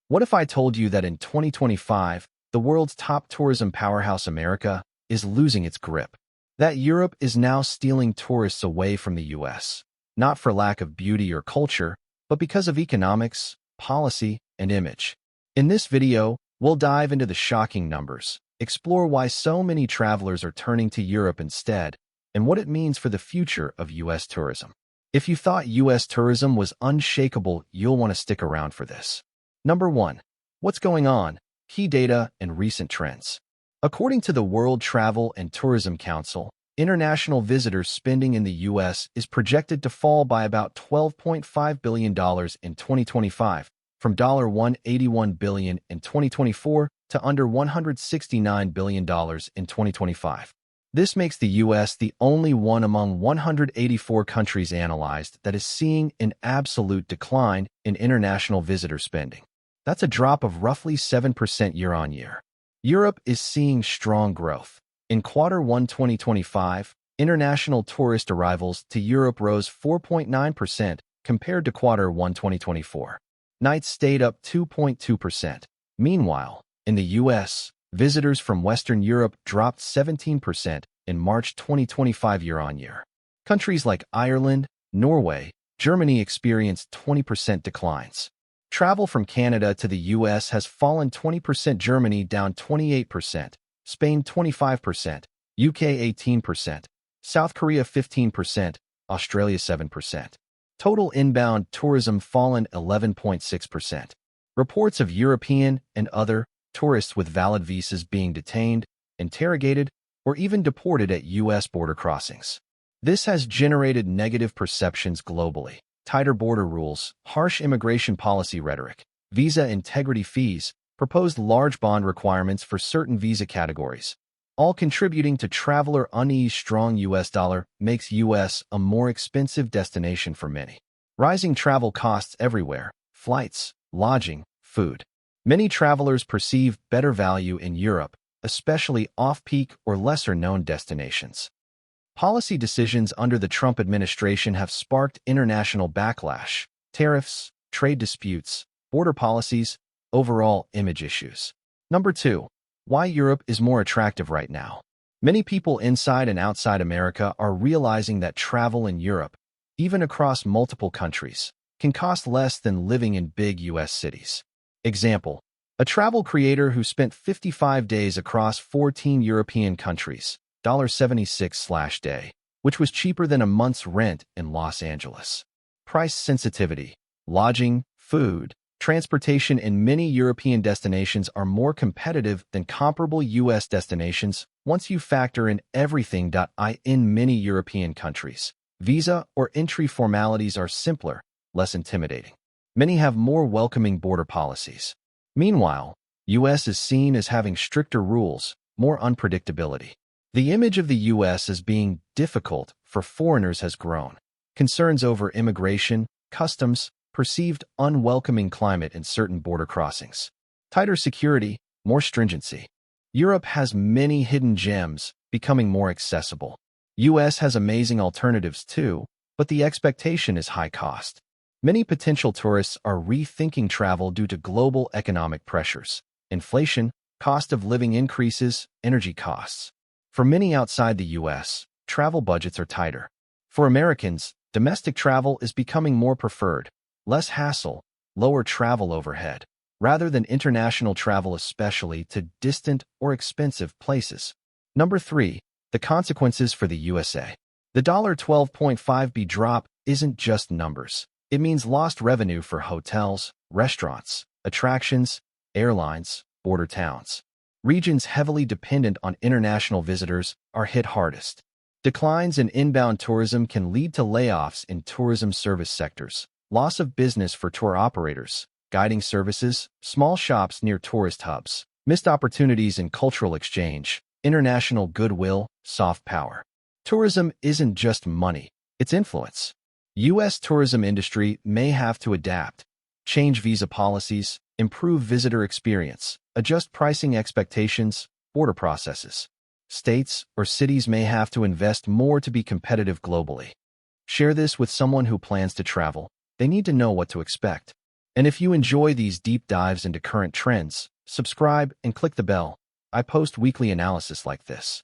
What if I told you that in 2025, the world's top tourism powerhouse, America, is losing its grip? That Europe is now stealing tourists away from the US, not for lack of beauty or culture, but because of economics, policy, and image. In this video, we'll dive into the shocking numbers, explore why so many travelers are turning to Europe instead, and what it means for the future of US tourism. If you thought US tourism was unshakable, you'll want to stick around for this. Number 1. What's going on? Key data and recent trends. According to the World Travel and Tourism Council, international visitor spending in the U.S. is projected to fall by about $12.5 billion in 2025, from $181 billion in 2024 to under $169 billion in 2025. This makes the U.S. the only one among 184 countries analyzed that is seeing an absolute decline in international visitor spending. That's a drop of roughly 7% year-on-year. Europe is seeing strong growth. In Q1 2025, international tourist arrivals to Europe rose 4.9% compared to Q1 2024. Nights stayed up 2.2%. Meanwhile, in the U.S., visitors from Western Europe dropped 17% in March 2025 year-on-year. Countries like Ireland, Norway, Germany experienced 20% declines. Travel from Canada to the U.S. has fallen 20%, Germany down 28%, Spain 25%, UK 18%, South Korea 15%, Australia 7%. Total inbound tourism fallen 11.6%. Reports of European and other tourists with valid visas being detained, interrogated, or even deported at U.S. border crossings. This has generated negative perceptions globally. Tighter border rules, harsh immigration policy rhetoric, visa integrity fees, proposed large bond requirements for certain visa categories, all contributing to traveler unease. Strong U.S. dollar makes U.S. a more expensive destination for many. Rising travel costs everywhere, flights, lodging, food. Many travelers perceive better value in Europe, especially off-peak or lesser-known destinations. Policy decisions under the Trump administration have sparked international backlash, tariffs, trade disputes, border policies, overall image issues. Number 2. Why Europe is more attractive right now. Many people inside and outside America are realizing that travel in Europe, even across multiple countries, can cost less than living in big U.S. cities. Example: a travel creator who spent 55 days across 14 European countries, $76/day, which was cheaper than a month's rent in Los Angeles. Price sensitivity. Lodging, food, transportation in many European destinations are more competitive than comparable U.S. destinations once you factor in everything. In many European countries, visa or entry formalities are simpler, less intimidating. Many have more welcoming border policies. Meanwhile, U.S. is seen as having stricter rules, more unpredictability. The image of the U.S. as being difficult for foreigners has grown. Concerns over immigration, customs, perceived unwelcoming climate in certain border crossings. Tighter security, more stringency. Europe has many hidden gems, becoming more accessible. U.S. has amazing alternatives too, but the expectation is high cost. Many potential tourists are rethinking travel due to global economic pressures. Inflation, cost of living increases, energy costs. For many outside the U.S., travel budgets are tighter. For Americans, domestic travel is becoming more preferred. Less hassle, lower travel overhead, rather than international travel, especially to distant or expensive places. Number 3. The consequences for the USA. The $12.5 drop isn't just numbers. It means lost revenue for hotels, restaurants, attractions, airlines, border towns. Regions heavily dependent on international visitors are hit hardest. Declines in inbound tourism can lead to layoffs in tourism service sectors, loss of business for tour operators, guiding services, small shops near tourist hubs, missed opportunities in cultural exchange, international goodwill, soft power. Tourism isn't just money, it's influence. U.S. tourism industry may have to adapt, change visa policies, improve visitor experience, adjust pricing expectations, border processes. States or cities may have to invest more to be competitive globally. Share this with someone who plans to travel. They need to know what to expect. And if you enjoy these deep dives into current trends, subscribe and click the bell. I post weekly analysis like this.